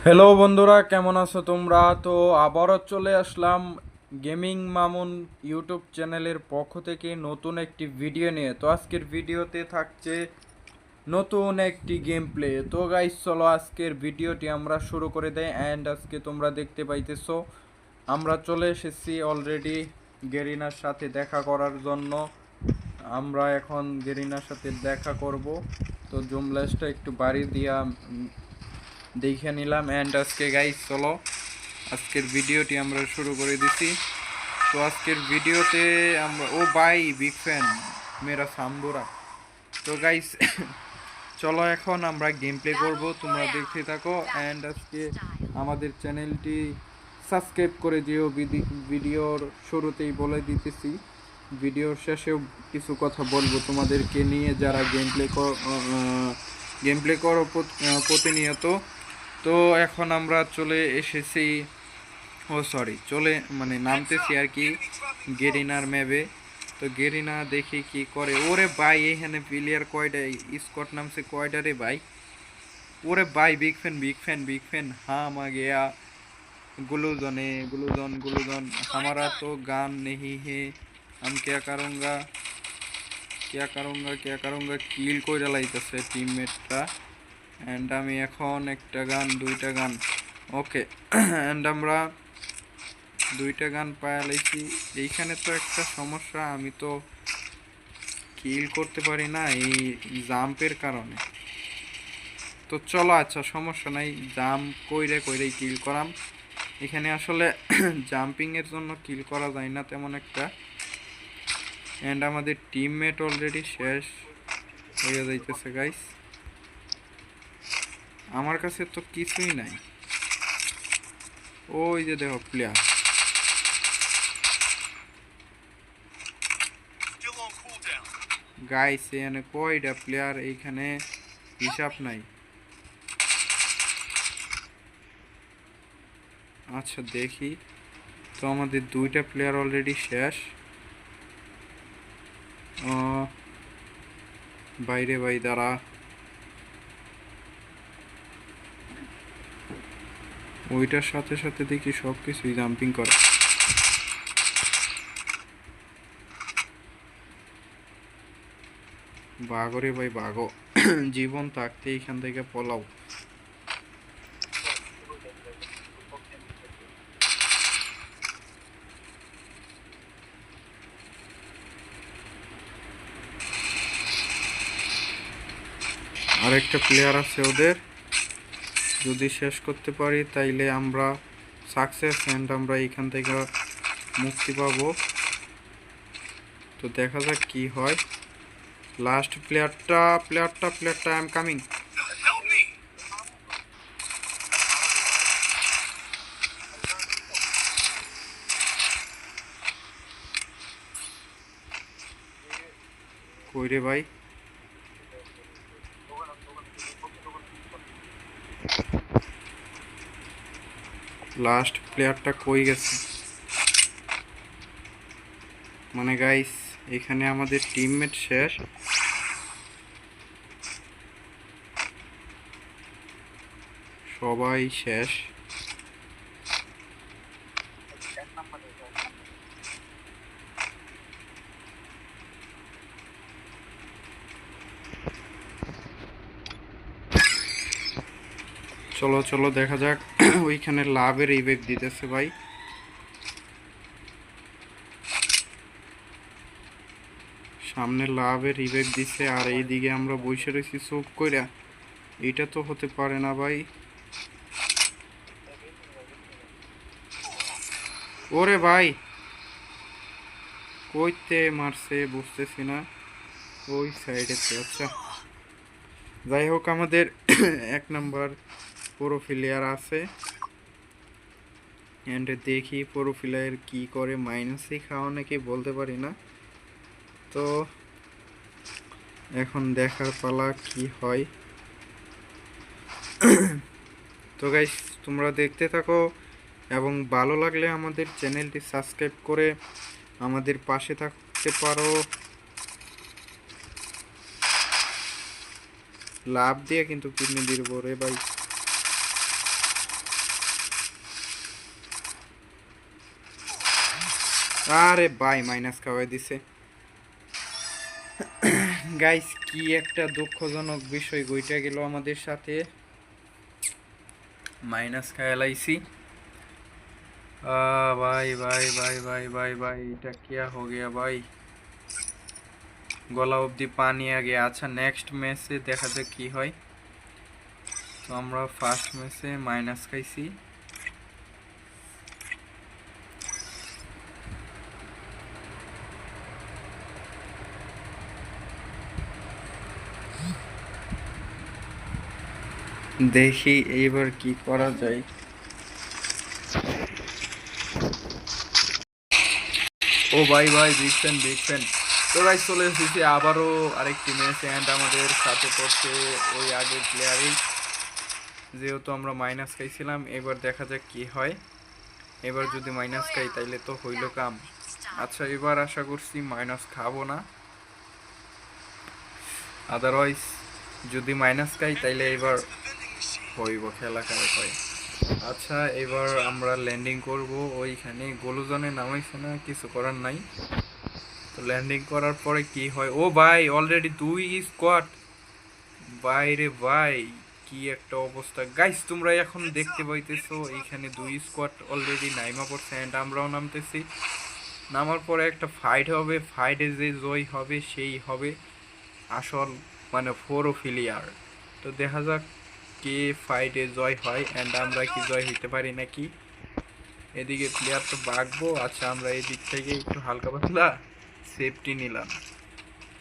Hello বন্ধুরা, কেমন আছো তোমরা? তো আবারও চলে আসলাম গেমিং মামুন ইউটিউব চ্যানেলের পক্ষ থেকে নতুন একটি ভিডিও নিয়ে। তো আজকের ভিডিওতে থাকছে নতুন একটি গেম প্লে। তো গাইস, চলো আজকের ভিডিওটি আমরা শুরু করে দেই। অ্যান্ড আজকে তোমরা দেখতে পাইতেছো আমরা চলে এসেছি অলরেডি গেরিনার সাথে দেখা করার জন্য। আমরা এখন গেরিনার সাথে দেখা করব। তো জুম লেন্সটা একটু বাড়িয়ে দিয়া দেখে নিলাম। অ্যান্ড আজকে গাইস চলো আজকের ভিডিওটি আমরা শুরু করে দিছি। তো আজকের ভিডিওতে আমরা ভাই বিগ ফ্যান মেরা সাম্বুরা। তো গাইস চলো এখন আমরা গেম প্লে করবো, তোমরা দেখতে থাকো। অ্যান্ড আজকে আমাদের চ্যানেলটি সাবস্ক্রাইব করে দিও। ভিডিওর শুরুতেই বলে দিতেছি, ভিডিওর শেষেও কিছু কথা বলবো তোমাদেরকে নিয়ে, যারা গেম প্লে করো প্রতিনিয়ত। তো এখন আমরা চলে এসেছি, চলে মানে নামতেছি আর কি গেরিনার ম্যাপে। তো গেরিনা দেখি কি করে। ওরে ভাই, এখানে প্লেয়ার কয়টা, স্কট নামছে কয়টা রে ভাই। ওরে ভাই, big fan big fan big fan. हाँ आ गया गुलूजन गुलूजन। हमारा तो गान नहीं है, हम क्या करूँगा কিল কইরা লাইতেছে টিমমেটটা। অ্যান্ড আমি এখন একটা গান দুইটা গান ওকে অ্যান্ড আমরা দুইটা গান পায়া লাইছি। এইখানে তো একটা সমস্যা, আমি তো কিল করতে পারি না এই জাম্পের কারণে। তো চলো, আচ্ছা সমস্যা নাই, জাম্প কইরে কিল করাম। এখানে আসলে জাম্পিংয়ের জন্য কিল করা যায় না তেমন একটা। অ্যান্ড আমাদের টিমমেট অলরেডি শেষ হয়ে যাইতেছে গাইস। আমার কাছে তো কিছুই নাই। ওই যে দেখো প্লেয়ার গাইস, এখানে কয়টা প্লেয়ার, এইখানে হিসাব নাই। আচ্ছা দেখি, তো আমাদের দুইটা প্লেয়ার অলরেডি শেষ। বাইরে ভাই দাঁড়া, ওইটার সাথে সাথে দেখি সব কিছুই জাম্পিং করে। বাঘো রে ভাই বাঘো, জীবন থাকতে এইখান থেকে পলাও। আরেকটা প্লেয়ার আছে ওদের, যদি শেষ করতে পারি তাইলে আমরা সাকসেস, অ্যান্ড আমরা এইখান থেকে মুক্তি পাবো। তো দেখা যাক কি হয়। লাস্ট প্লেয়ারটা আই এম কামিং। কই রে ভাই, লাস্ট প্লেয়ারটা কই গেছে? মানে গাইস, এখানে আমাদের টিমমেট শেষ, সবাই শেষ। চলো চলো দেখা যাক। ওইখানে লাভের ইভেক্ট দিতেছে ভাই। সামনে লাভের ইভেক্ট দিছে, আর এইদিকে আমরা বসে রয়েছি চুপ কইরা। এটা তো হতে পারে না ভাই। ওরে ভাই, কইতে মারছে বুঝতেছি না। ওই সাইডেতে, আচ্ছা যাই হোক, আমাদের এক নাম্বার প্রোফিলিয়ার আছে। অ্যান্ড দেখি প্রোফিলিয়ার কি করে, মাইনাসই খাওয়া নাকি বলতে পারি না। তো এখন দেখার পালা কি হয়। তো গাইস, তোমরা দেখতে থাকো, এবং ভালো লাগলে আমাদের চ্যানেলটি সাবস্ক্রাইব করে আমাদের পাশে থাকতে পারো। লাভ দিয়ে কিন্তু কিডনি দিব রে ভাই। আরে ভাই মাইনাস খাওয়াই দিছে। গাইস কি একটা দুঃখজনক বিষয় ঘটে গেল আমাদের সাথে, মাইনাস খাইলাইছি। भाई भाई भाई भाई भाई भाई এটা क्या हो गया भाई, গলা অবধি পানি আগে। আচ্ছা নেক্সট ম্যাচে দেখা যাক কি হয়। তো আমরা ফার্স্ট ম্যাচে মাইনাস খাইছি। দেখি এইবার কি করা যায়। ও ভাই ভাই বিগ ফ্যান বিগ ফ্যান। তো ভাই চলে এসেছি আবারও আরেকটি ম্যাচ, অ্যান্ড আমাদের সাথে পড়ছে ওই আগের প্লেয়ারই, যেহেতু আমরা মাইনাস খাইছিলাম। এবার দেখা যাক কি হয়। এবার যদি মাইনাস খাই তাইলে তো হইল কাম। আচ্ছা এবার আশা করছি মাইনাস খাবো না, আদারওয়াইজ যদি মাইনাস খাই তাইলে এবার হইব খেলা কারে কয়। আচ্ছা এবার আমরা ল্যান্ডিং করব। ওইখানে গোলুজনে নামাইছে না, কিছু করার নাই। তো ল্যান্ডিং করার পরে কি হয়, ও ভাই অলরেডি 2 স্কোয়াড। বাইরে ভাই কি একটা অবস্থা গাইস, তোমরা এখন দেখতে পাইতেছো এইখানে 2 স্কোয়াড অলরেডি নাইমা পড়ছে, অ্যান্ড আমরাও নামতেছি। নামার পরে একটা ফাইট হবে, ফাইটে যে জয় হবে সেই হবে আসল মানে ফোরোফিলিয়ার। তো দেখা যাক কে ফাইটে জয় হয়, অ্যান্ড আমরা কি জয় হইতে পারি নাকি। এদিকে প্লেয়ার তো বাগবো। আচ্ছা আমরা এই দিক থেকে একটু হালকা পাতলা সেফটি নিলাম,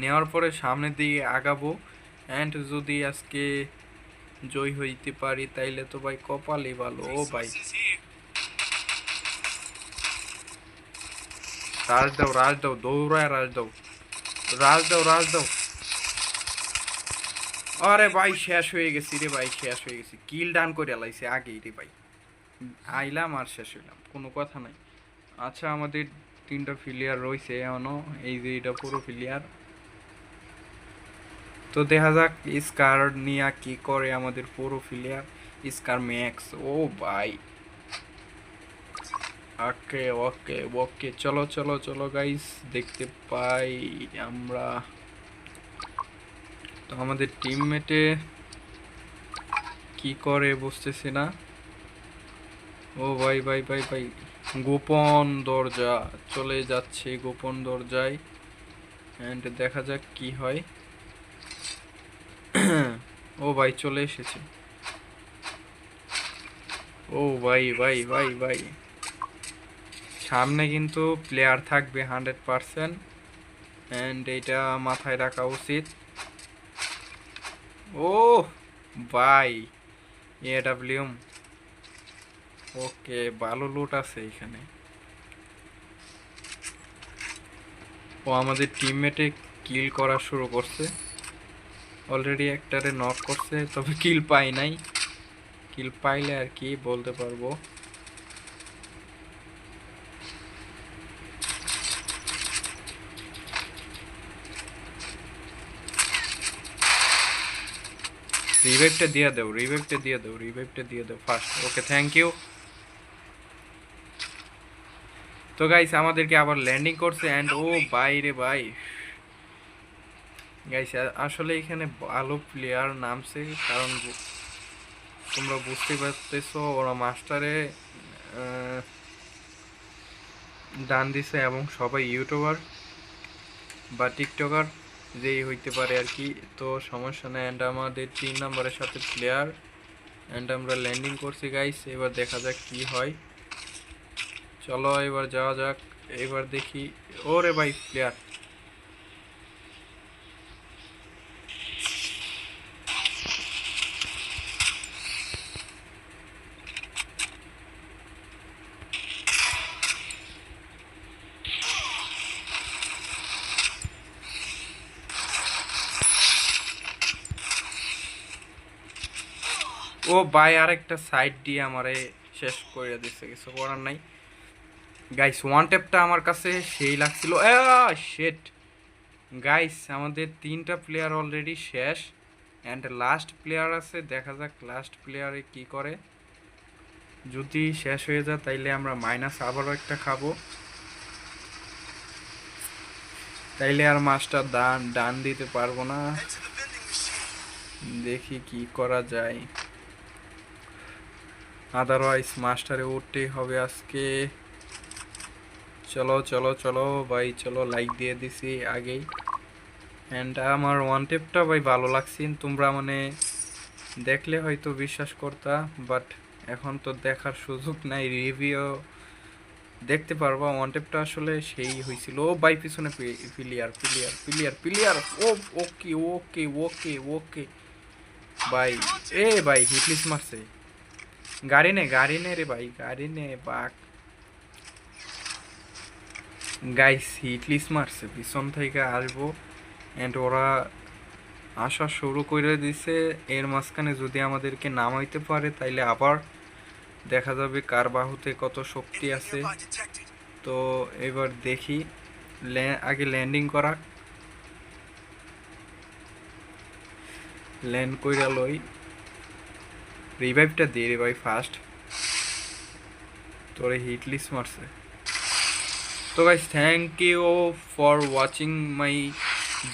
নেওয়ার পরে সামনের দিকে আগাবো। অ্যান্ড যদি আজকে জয় হইতে পারি তাইলে তো ভাই কপালই ভালো। ও ভাই রাজ দাও দৌড়ায় রাজ দাও, রাজ দাও রাজ দাও। আরে ভাই শেষ হয়ে গেছি রে ভাই, শেষ হয়ে গেছি, কিল ডান করে লাইছে আগেই রে ভাই। আইলাম আর শেষ হইলাম, কোনো কথা নাই। আচ্ছা আমাদের 3টা প্লেয়ার রয়েছে এখনো, এই যে এটা পুরো প্লেয়ার। তো দেখা যাক স্কার নিয়া কি করে আমাদের পুরো প্লেয়ার, স্কার ম্যাক্স। ও ভাই ওকে ওকে ওকে, চলো চলো চলো গাইস, দেখতে পাই আমরা। তো আমাদের টিমমেটে কি করে বুঝতেছি না। ও ভাই ভাই ভাই ভাই, গোপন দরজা চলে যাচ্ছে, গোপন দরজায়। অ্যান্ড দেখা যাক কি হয়। ও ভাই চলে এসেছে। ও ভাই ভাই ভাই ভাই, সামনে কিন্তু প্লেয়ার থাকবে 100%, অ্যান্ড এটা মাথায় রাখা উচিত। ও ভাই এডাব্লিউএম, ওকে ভালো লুট আছে এখানে। ও আমাদের টিমমেটে কিল করা শুরু করছে, অলরেডি একটারে নক করছে, তবে কিল পাই নাই। কিল পাইলে আর কি বলতে পারবো। রিভাইভটা দিয়ে দাও, রিভাইভটা দিয়ে দাও, রিভাইভটা দিয়ে দাও ফার্স্ট। Okay thank you. তো গাইস আমাদেরকে আবার ল্যান্ডিং করছে, অ্যান্ড ও বাইরে ভাই গাইস আসলে এখানে ভালো প্লেয়ার নামছে, কারণ তোমরা বুঝতে পারতেছো ওরা মাস্টারে ডান দিছে, এবং সবাই ইউটিউবার বা টিকটকার যেই হইতে পারে আর কি। তো সমস্যা নেই, অ্যান্ড আমাদের 3 নম্বরের সাথে প্লেয়ার, অ্যান্ড আমরা ল্যান্ডিং করছি গাইস। এবার দেখা যাক কি হয়, চলো এবার যাওয়া যাক। এবার দেখি, ওরে ভাই প্লেয়ার। ও ভাই আরেকটা সাইড দিয়ে আমারে শেষ করে দিচ্ছে, কিছু করার নাই গাইস। ওয়ান ট্যাপটা আমার কাছে সেই লাগছিল। শেট গাইস আমাদের 3টা প্লেয়ার অলরেডি শেষ, অ্যান্ড লাস্ট প্লেয়ার আছে, দেখা যাক লাস্ট প্লেয়ারে কি করে। যদি শেষ হয়ে যায় তাইলে আমরা মাইনাস আবারও একটা খাবো। তাইলে আর মাস্টার ডান ডান দিতে পারবো না। দেখি কি করা যায়, আদারওয়াইজ মাস্টারে উঠতেই হবে আজকে। চলো চলো চলো ভাই, চলো লাইক দিয়ে দিছি আগেই। অ্যান্ড আমার ওয়ান টেপটা ভাই ভালো লাগছে, তোমরা মানে দেখলে হয়তো বিশ্বাস করতা, বাট এখন তো দেখার সুযোগ নাই, রিভিউ দেখতে পারবা। ওয়ান টেপটা আসলে সেই হয়েছিল। ও ভাই পিছনে প্লেয়ার প্লেয়ার প্লেয়ার প্লেয়ার। ও ওকে ওকে ওকে ওকে ভাই। এ ভাই হিটলিস মারছে। গাড়ি নে রে ভাই, গাড়ি নে বাক। গাইস হিটলিস মারছে, পিছন থেকে আসবো। অ্যান্ড ওরা আসা শুরু করে দিছে। এর মাঝখানে যদি আমাদেরকে নামাইতে পারে তাইলে আবার দেখা যাবে কার বাহুতে কত শক্তি আছে। তো এবার দেখি, আগে ল্যান্ডিং করা, ল্যান্ড কইরা লই। রিভাইভটা দিয়ে রে ভাই ফার্স্ট, তোরে হিটলিস মারছে। তো guys thank you for watching my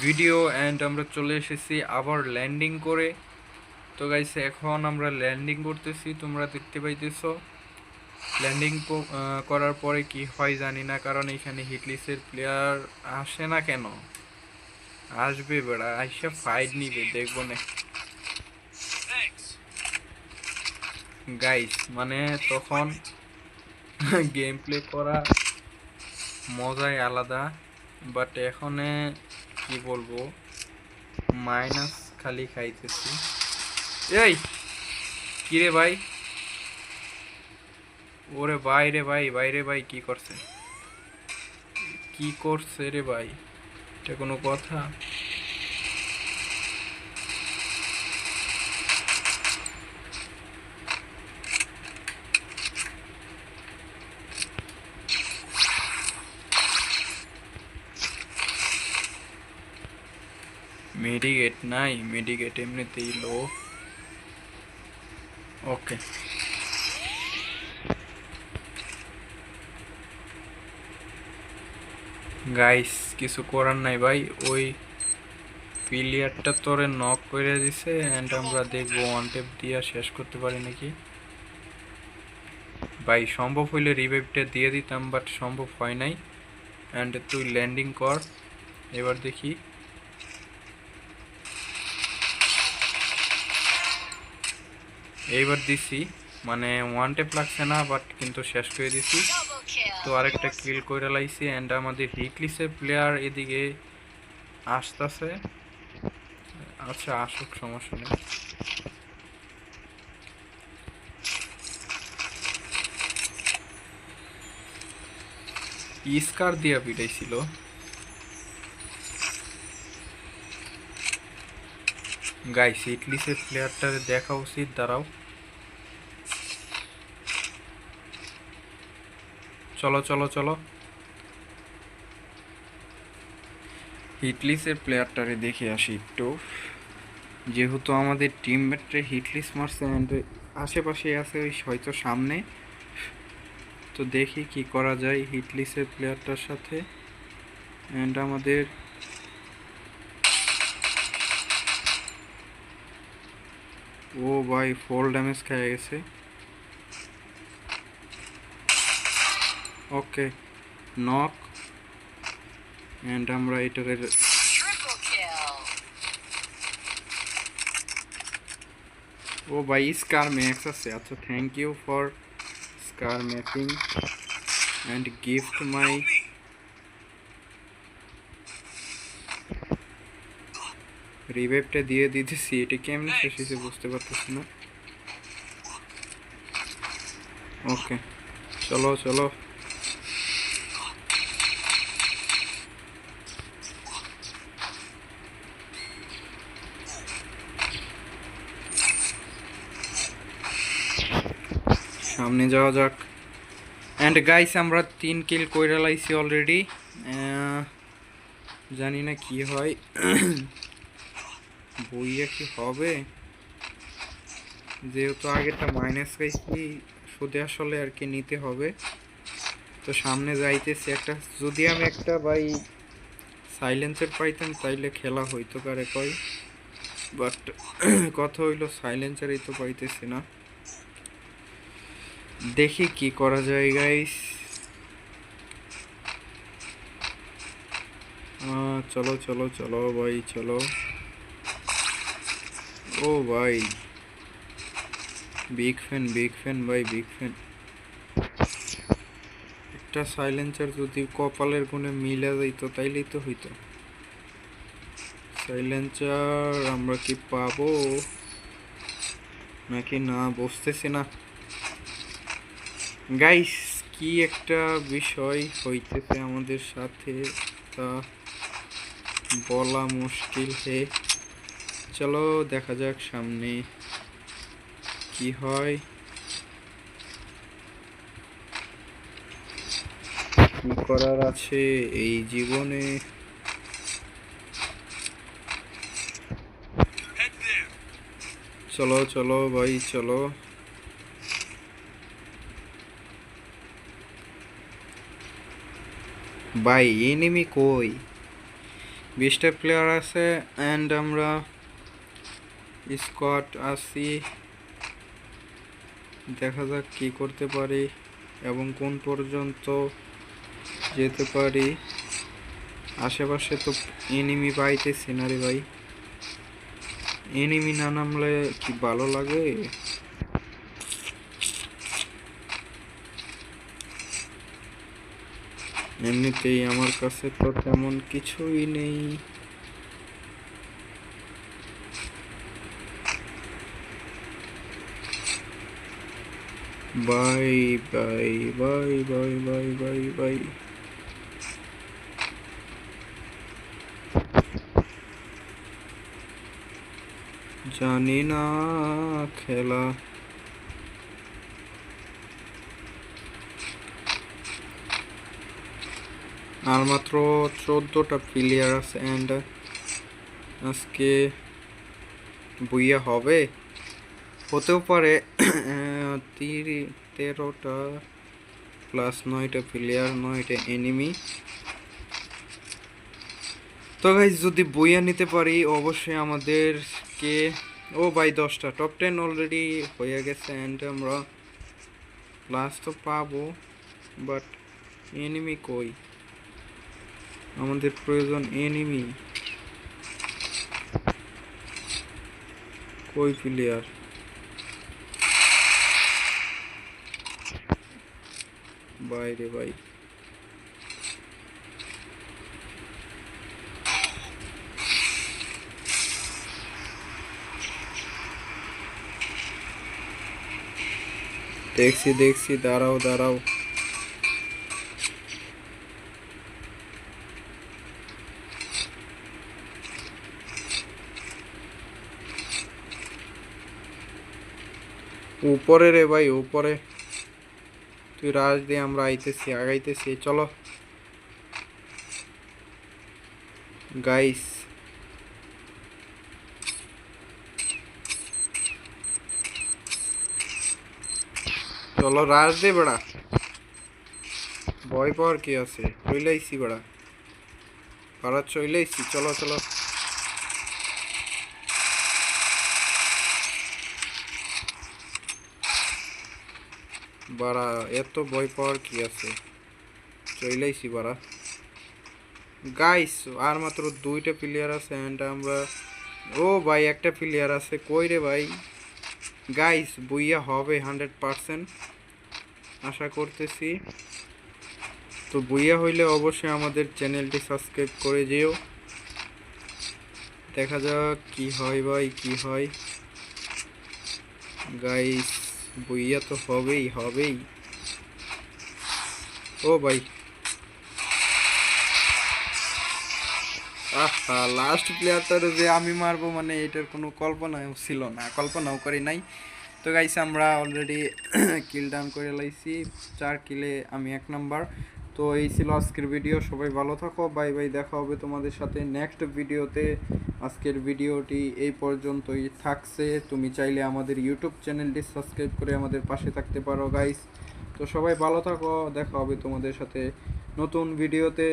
video. And আমরা চলে এসেছি আবার ল্যান্ডিং করে। তো গাইস এখন আমরা ল্যান্ডিং করতেছি, তোমরা দেখতে পাইতেছো। ল্যান্ডিং করার পরে কি হয় জানি না, কারণ এখানে হিটলিসের প্লেয়ার আসে না কেন। আসবে বেড়া, আইসা ফাইট নিবে, দেখবো না গাইস। মানে তখন গেম প্লে করা মজাই আলাদা, বাট এখন কি বলবো, মাইনাস খালি খাইতেছি। এই কিরে ভাই, ওরে বাইরে ভাই, বাইরে ভাই, কি করছে কি করছে রে ভাই, এটা কোনো কথা? মেডিকেট নাই, মেডিকেট এমনিতেই লো। ওকে গাইস কিছু করার নাই ভাই, ওই প্লেয়ারটা তোরে নক করে দিছে। অ্যান্ড আমরা দেখবো ওয়ান টেপ দিয়ে শেষ করতে পারি নাকি। ভাই সম্ভব হইলে রিভাইভটা দিয়ে দিতাম, বাট সম্ভব হয় নাই। অ্যান্ড তুই ল্যান্ডিং কর, এবার দেখি। এইবার দিছি, মানে ওয়ান টেপ লাগছে না, বাট কিন্তু শেষ করে দিছি। তো আরেকটা কিল করে লাইছি। অ্যান্ড আমাদের হিটলিসের প্লেয়ার এদিকে আসতেছে। আচ্ছা আসুক, সমস্যা নেই। স্কার দিয়া পিটাইছিল। গাইস হিটলিসের প্লেয়ারটারে দেখা উচিত, দাঁড়াও। চলো চলো চলো, হিটলিসের প্লেয়ারটারে দেখে আসি একটু, যেহেতু আমাদের টিমমেটরে হিটলিস মারছে অ্যান্ড আশেপাশে আছে ওই হয়তো সামনে। তো দেখি কি করা যায় হিটলিসের প্লেয়ারটার সাথে। অ্যান্ড আমাদের ও ভাই ফল ড্যামেজ খেয়ে গেছে। ওকে নক। অ্যান্ড আমরা এটাকে ও ভাই স্কার ম্যাক্স আছে। আচ্ছা thank you for scar mapping and gift my. রিভাইভটা দিয়ে দিতেছি, এটা কেমনি শেষ হয়েছে বুঝতে পারতেছি না। ওকে চলো চলো, সামনে যাওয়া যাক। অ্যান্ড গাইস আমরা 3 কিল কইরা লাইছি অলরেডি। জানি না কি হয়, বইয়া কি হবে, যেহেতু আগেরটা মাইনাস খাইছি, শুধু আসলে আর কি নিতে হবে। তো সামনে যাইতেছি একটা, যদি আমি একটা ভাই সাইলেন্সার পাইতাম তাইলে খেলা হইতো কারে কয়, বাট কথা হইলো সাইলেন্সারই তো পাইতেছি না। দেখি কি করা যায় গাইস। চলো চলো চলো ভাই চলো। ও ভাই বিগ ফ্যান ভাই, বিগ ফ্যান। একটা সাইলেন্সার যদি কপালের গুণে মিলে যাইতো তাইলেই তো হইতো। সাইলেন্সার আমরা কি পাবো নাকি না বুঝতেছি না গাইস। কি একটা বিষয় হইতেছে আমাদের সাথে তা বলা মুশকিল হে। চলো দেখা যাক সামনে কি হয়, কি করার আছে এই জীবনে। চলো চলো ভাই চলো। ভাই এনিমি কই? 20টা প্লেয়ার আছে অ্যান্ড আমরা স্কোয়াড আছি। দেখা যাক কি করতে পারি এবং কোন পর্যন্ত যেতে পারি। আশেপাশে তো এনিমি পাইতেছি না রে ভাই। এনিমি না নামলে কি ভালো লাগে? এমনিতেই আমার কাছে তো তেমন কিছুই নেই। Bye bye bye bye bye bye bye. জানি না খেলা। আর মাত্র 14টা প্লেয়ার আছে অ্যান্ড আজকে বুইয়া হবে, হতেও পারে 13টা প্লাস 9টা প্লেয়ার 9টা এনিমি। তো গাইস যদি বইয়া নিতে পারি অবশ্যই আমাদেরকে। ও ভাই 10টা টপ 10 অলরেডি হয়ে গেছে অ্যান্ড আমরা প্লাস তো পাবো, বাট এনিমি কই? আমাদের প্রয়োজন এনিমি। কই প্লেয়ার? বাইরে ভাই। দেখছি দেখছি, দাঁড়াও দাঁড়াও। উপরে রে ভাই উপরে। তুই রাজ দিয়ে আমরা আইতেছি আগাইতেছি চলো গাইস। চলো রাজ দে বেড়া, ভয় পাওয়ার কি আছে? চইলাইছি বেড়া, পাড়া চইলাইছি। চলো চলো বাড়া, এত ভয় পাওয়ার কি আছে? চইলাইছি বাড়া। গাইস আর মাত্র 2টা প্লেয়ার আছে অ্যান্ড আমরা। ও ভাই একটা প্লেয়ার আছে, কই রে ভাই? গাইস বুইয়া হবে 100% আশা করতেছি। তো বুইয়া হইলে অবশ্যই আমাদের চ্যানেলটি সাবস্ক্রাইব করে যেও। দেখা যাক কি হয় ভাই কি হয়। গাইস বুইয়া তো হবেই হবেই। ও ভাই আহা, লাস্ট প্লেয়ারটারে যে আমি মারবো মানে এটার কোনো কল্পনাও ছিল না, কল্পনাও করি নাই। তো গাইস আমরা অলরেডি কিল ডাউন করে লাইছি, 4 কিলে আমি 1 নাম্বার। তো এই ছিল আজকের ভিডিও, সবাই ভালো থাকো, বাই বাই। দেখা হবে তোমাদের সাথে নেক্সট ভিডিওতে। আজকের ভিডিওটি এই পর্যন্তই থাকছে। তুমি চাইলে আমাদের ইউটিউব চ্যানেলটি সাবস্ক্রাইব করে আমাদের পাশে থাকতে পারো গাইস। তো সবাই ভালো থাকো, দেখা হবে তোমাদের সাথে নতুন ভিডিওতে।